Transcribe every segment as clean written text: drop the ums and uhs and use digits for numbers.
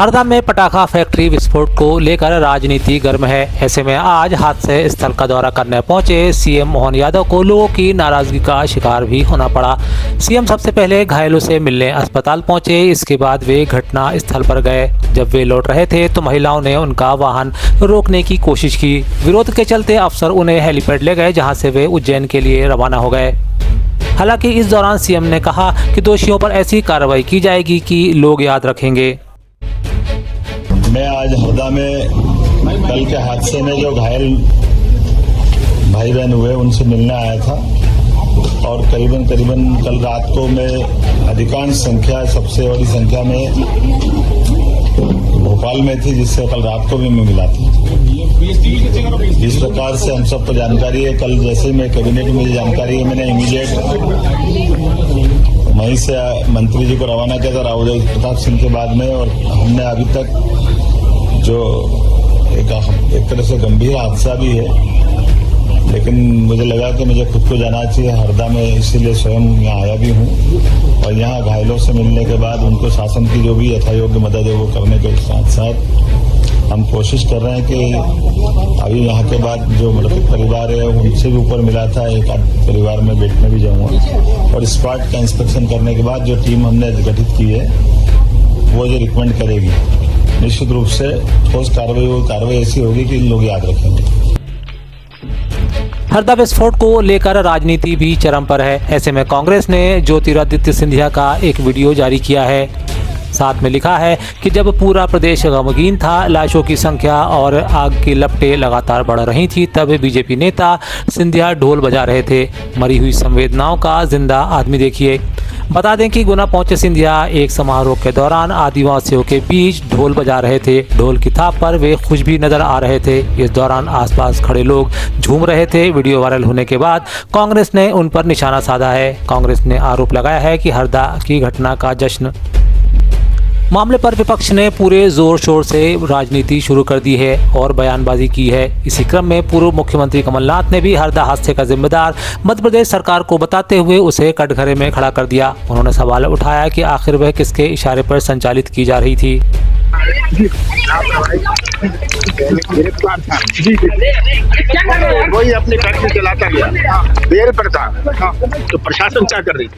हरदा में पटाखा फैक्ट्री विस्फोट को लेकर राजनीति गर्म है। ऐसे में आज हादसे स्थल का दौरा करने पहुंचे सीएम मोहन यादव को लोगों की नाराजगी का शिकार भी होना पड़ा। सीएम सबसे पहले घायलों से मिलने अस्पताल पहुंचे, इसके बाद वे घटना स्थल पर गए। जब वे लौट रहे थे तो महिलाओं ने उनका वाहन रोकने की कोशिश की। विरोध के चलते अफसर उन्हें हेलीपैड ले गए, जहाँ से वे उज्जैन के लिए रवाना हो गए। हालांकि इस दौरान सीएम ने कहा कि दोषियों पर ऐसी कार्रवाई की जाएगी कि लोग याद रखेंगे। मैं आज हरदा में कल के हादसे में जो घायल भाई बहन हुए उनसे मिलने आया था और करीबन कल रात को मैं अधिकांश संख्या, सबसे बड़ी संख्या में भोपाल में थी, जिससे कल रात को भी मैं मिला था। इस प्रकार से हम सबको जानकारी है। कल जैसे ही मैं कैबिनेट में मुझे जानकारी है, मैंने इमीडिएट वहीं से मंत्री जी को रवाना किया था राव प्रताप सिंह के बाद में। और हमने अभी तक जो एक तरह से गंभीर हादसा भी है, लेकिन मुझे लगा कि मुझे खुद को जाना चाहिए हरदा में, इसीलिए स्वयं यहाँ आया भी हूँ। और यहाँ घायलों से मिलने के बाद उनको शासन की जो भी यथायोग्य मदद है वो करने के साथ साथ हम कोशिश कर रहे हैं कि अभी यहाँ के बाद जो मृतक परिवार है उनसे भी ऊपर मिला था, एक आध परिवार में बैठने भी जाऊँगा। और स्पॉट का इंस्पेक्शन करने के बाद जो टीम हमने गठित की है वो जो रिकमेंड करेगी, निश्चित रूप से ठोस कार्रवाई ऐसी होगी कि लोग याद रखेंगे। हरदा विस्फोट को लेकर राजनीति भी चरम पर है। ऐसे में कांग्रेस ने ज्योतिरादित्य सिंधिया का एक वीडियो जारी किया है। साथ में लिखा है कि जब पूरा प्रदेश गमगीन था, लाशों की संख्या और आग की लपटें लगातार बढ़ रही थी, तब बीजेपी नेता सिंधिया ढोल बजा रहे थे। मरी हुई संवेदनाओं का जिंदा आदमी देखिए। बता दें कि गुना पहुंचे सिंधिया एक समारोह के दौरान आदिवासियों के बीच ढोल बजा रहे थे। ढोल की थाप पर वे खुश भी नजर आ रहे थे। इस दौरान आसपास खड़े लोग झूम रहे थे। वीडियो वायरल होने के बाद कांग्रेस ने उन पर निशाना साधा है। कांग्रेस ने आरोप लगाया है कि हरदा की घटना का जश्न। मामले पर विपक्ष ने पूरे जोर शोर से राजनीति शुरू कर दी है और बयानबाजी की है। इसी क्रम में पूर्व मुख्यमंत्री कमलनाथ ने भी हरदा हादसे का जिम्मेदार मध्य प्रदेश सरकार को बताते हुए उसे कटघरे में खड़ा कर दिया। उन्होंने सवाल उठाया कि आखिर वह किसके इशारे पर संचालित की जा रही थी। वही अपने फैक्ट्री चलाता गया, देर पर था तो प्रशासन क्या कर रही थी?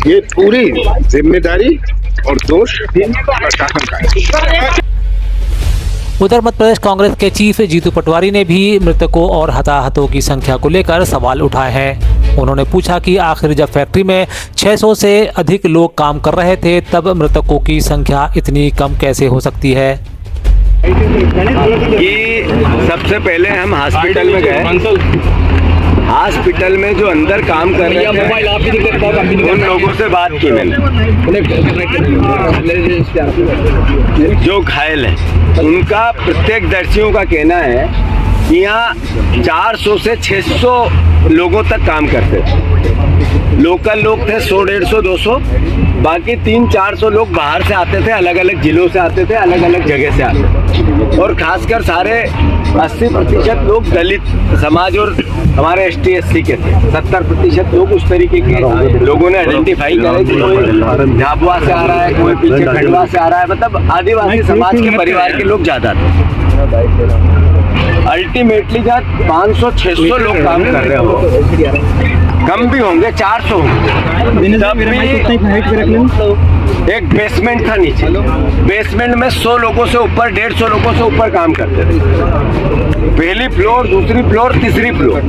ये पूरी जिम्मेदारी और दोष प्रशासन का है। उधर मध्य प्रदेश कांग्रेस के चीफ जीतू पटवारी ने भी मृतकों और हताहतों की संख्या को लेकर सवाल उठाए हैं। उन्होंने पूछा कि आखिर जब फैक्ट्री में 600 से अधिक लोग काम कर रहे थे, तब मृतकों की संख्या इतनी कम कैसे हो सकती है। कि सबसे पहले हम हॉस्पिटल में गए। हॉस्पिटल में जो अंदर काम कर रहे थे उन लोगों से बात की मैंने। जो घायल हैं उनका प्रत्यक्षदर्शियों का कहना है कि यहाँ 400 से 600 लोगों तक काम करते थे। लोकल लोग थे 100, 150, 200, बाकी 300-400 लोग बाहर से आते थे, अलग अलग जिलों से आते थे, अलग अलग जगह से आते थे। और खासकर सारे 80% लोग दलित समाज और हमारे ST SC के थे। 70% लोग उस तरीके के लोगों ने आइडेंटिफाई करे कि कोई झाबुआ से आ रहा है, कोई पीछे खंडवा से आ रहा है, मतलब आदिवासी समाज के परिवार के लोग ज्यादा थे। अल्टीमेटली जहाँ 500-600 लोग काम कर रहे हो, कम भी होंगे 400 होंगे, तब भी एक बेसमेंट था नीचे। बेसमेंट में 100 लोगों से ऊपर, 150 लोगों से ऊपर काम करते थे। पहली फ्लोर, दूसरी फ्लोर, तीसरी फ्लोर।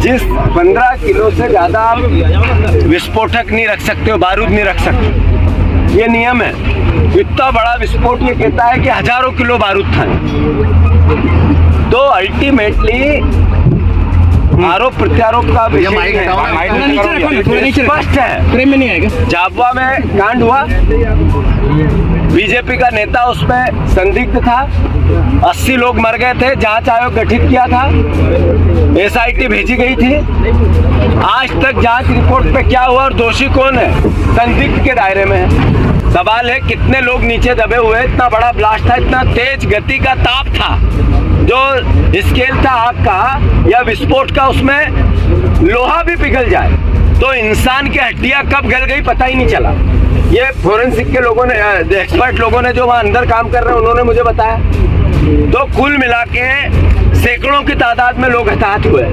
जिस 15 किलो से ज्यादा आप विस्फोटक नहीं रख सकते हो, बारूद नहीं रख सकते, ये नियम है। इतना बड़ा विस्फोट ये कहता है कि हजारों किलो बारूद था। तो अल्टीमेटली आरोप प्रत्यारोप का स्पष्ट है। झाबुआ में कांड हुआ, बीजेपी का नेता उसमें संदिग्ध था, 80 लोग मर गए थे, जांच आयोग गठित किया था, SIT भेजी गई थी। आज तक जांच रिपोर्ट पे क्या हुआ और दोषी कौन है, संदिग्ध के दायरे में है। सवाल है कितने लोग नीचे दबे हुए। इतना बड़ा ब्लास्ट था, इतना तेज गति का ताप था, जो स्केल था आग का या विस्फोट का, उसमें लोहा भी पिघल जाए। तो इंसान की हड्डियां कब गल गई पता ही नहीं चला। ये फोरेंसिक के लोगों ने, एक्सपर्ट लोगों ने जो वहाँ अंदर काम कर रहे हैं उन्होंने मुझे बताया। तो कुल मिला के सैकड़ों की तादाद में लोग हताहत हुए।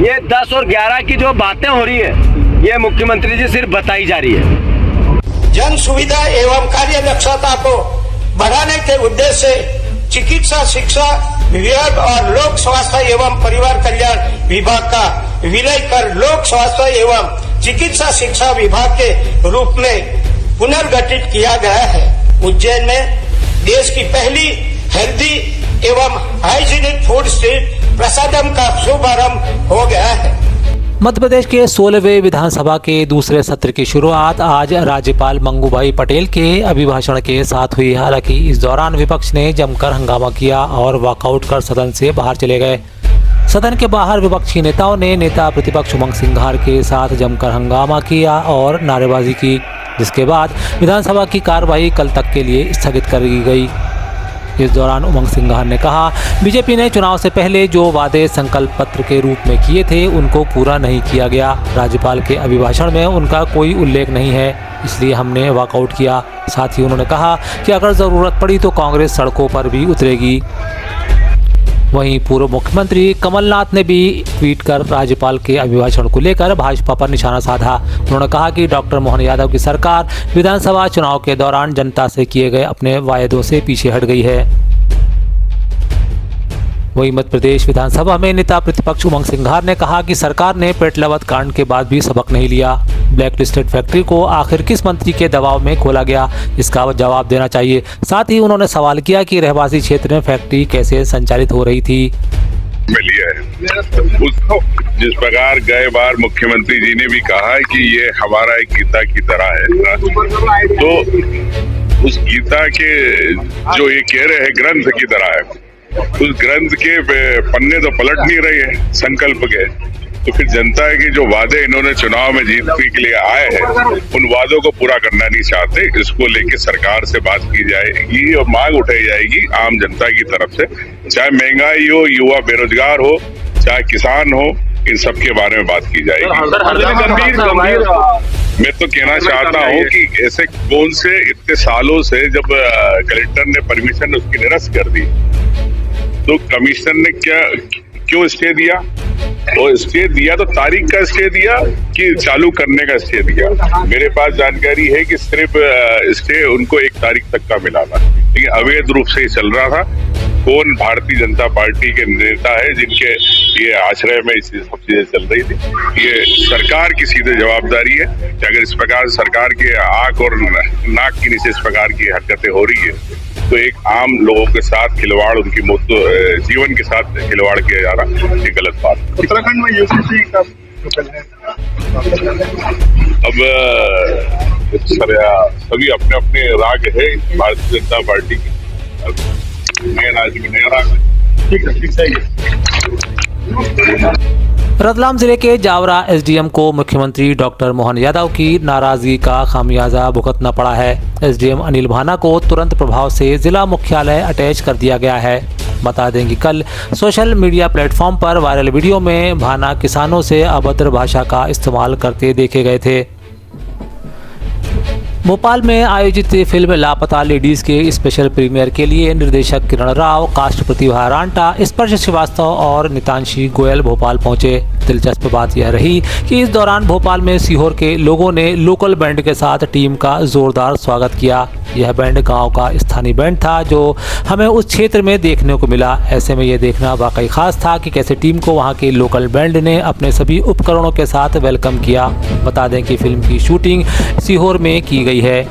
ये 10 और 11 की जो बातें हो रही है ये मुख्यमंत्री जी सिर्फ बताई जा रही है। जन सुविधा एवं कार्य दक्षता को बढ़ाने के उद्देश्य से चिकित्सा शिक्षा विभाग और लोक स्वास्थ्य एवं परिवार कल्याण विभाग का विलय कर लोक स्वास्थ्य एवं चिकित्सा शिक्षा विभाग के रूप में पुनर्गठित किया गया है। उज्जैन में देश की पहली हेल्दी एवं हाइजीनिक फूड स्ट्रीट प्रसादम का शुभारंभ हो गया है। मध्य प्रदेश के 16वें विधानसभा के दूसरे सत्र की शुरुआत आज राज्यपाल मंगूभाई पटेल के अभिभाषण के साथ हुई। हालांकि इस दौरान विपक्ष ने जमकर हंगामा किया और वॉकआउट कर सदन से बाहर चले गए। सदन के बाहर विपक्षी नेताओं ने नेता प्रतिपक्ष उमंग सिंघार के साथ जमकर हंगामा किया और नारेबाजी की, जिसके बाद विधानसभा की कार्यवाही कल तक के लिए स्थगित कर दी गई। इस दौरान उमंग सिंघार ने कहा, बीजेपी ने चुनाव से पहले जो वादे संकल्प पत्र के रूप में किए थे उनको पूरा नहीं किया गया। राज्यपाल के अभिभाषण में उनका कोई उल्लेख नहीं है, इसलिए हमने वॉकआउट किया। साथ ही उन्होंने कहा कि अगर ज़रूरत पड़ी तो कांग्रेस सड़कों पर भी उतरेगी। वहीं पूर्व मुख्यमंत्री कमलनाथ ने भी ट्वीट कर राज्यपाल के अभिभाषण को लेकर भाजपा पर निशाना साधा। उन्होंने कहा कि डॉक्टर मोहन यादव की सरकार विधानसभा चुनाव के दौरान जनता से किए गए अपने वायदों से पीछे हट गई है। वहीं मध्य प्रदेश विधानसभा में नेता प्रतिपक्ष उमंग सिंघार ने कहा कि सरकार ने पेटलावत कांड के बाद भी सबक नहीं लिया। ब्लैक लिस्टेड फैक्ट्री को आखिर किस मंत्री के दबाव में खोला गया, इसका जवाब देना चाहिए। साथ ही उन्होंने सवाल किया कि रहवासी क्षेत्र में फैक्ट्री कैसे संचालित हो रही थी। में लिया है जिस प्रकार गए बार मुख्यमंत्री जी ने भी कहा है कि ये हमारा एक गीता की तरह है, तो उस गीता के जो ये कह रहे हैं ग्रंथ की तरह है, उस ग्रंथ के पन्ने तो पलट नहीं रहे हैं संकल्प के। तो फिर जनता है कि जो वादे इन्होंने चुनाव में जीतने के लिए आए हैं उन वादों को पूरा करना नहीं चाहते। इसको लेके सरकार से बात की जाएगी और मांग उठाई जाएगी आम जनता की तरफ से, चाहे महंगाई हो, युवा बेरोजगार हो, चाहे किसान हो, इन सब के बारे में बात की जाएगी। मैं तो कहना चाहता हूँ कि ऐसे कौन से इतने सालों से जब कलेक्टर ने परमिशन उसकी निरस्त कर दी तो कमिश्नर ने क्यों स्टे दिया? तो स्टे दिया तो तारीख का स्टे दिया कि चालू करने का स्टे दिया? मेरे पास जानकारी है कि सिर्फ स्टे उनको 1 तारीख तक का मिला था, लेकिन अवैध रूप से ही चल रहा था। कौन भारतीय जनता पार्टी के नेता है जिनके ये आश्रय में सब चीजें चल रही थी? ये सरकार की सीधे जवाबदारी है कि अगर इस प्रकार सरकार के आंख और नाक के नीचे इस प्रकार की हरकतें हो रही है तो एक आम लोगों के साथ खिलवाड़, उनकी जीवन के साथ खिलवाड़ किया जा रहा है, ये गलत बात है। उत्तराखंड में यूसीसी का अब सभी अपने अपने राग है भारतीय जनता पार्टी की, नए राज्य में नया राग है। ठीक है। रतलाम जिले के जावरा एसडीएम को मुख्यमंत्री डॉक्टर मोहन यादव की नाराजगी का खामियाजा भुगतना पड़ा है। एसडीएम अनिल भाना को तुरंत प्रभाव से जिला मुख्यालय अटैच कर दिया गया है। बता दें कि कल सोशल मीडिया प्लेटफॉर्म पर वायरल वीडियो में भाना किसानों से अभद्र भाषा का इस्तेमाल करते देखे गए थे। भोपाल में आयोजित फिल्म लापता लेडीज के स्पेशल प्रीमियर के लिए निर्देशक किरण राव, कास्ट प्रतिभा रांटा, स्पर्श श्रीवास्तव और नितांशी गोयल भोपाल पहुंचे। दिलचस्प बात यह रही कि इस दौरान भोपाल में सीहोर के लोगों ने लोकल बैंड के साथ टीम का जोरदार स्वागत किया। यह बैंड गांव का स्थानीय बैंड था जो हमें उस क्षेत्र में देखने को मिला। ऐसे में यह देखना वाकई खास था कि कैसे टीम को वहां के लोकल बैंड ने अपने सभी उपकरणों के साथ वेलकम किया। बता दें कि फिल्म की शूटिंग सीहोर में की गई है।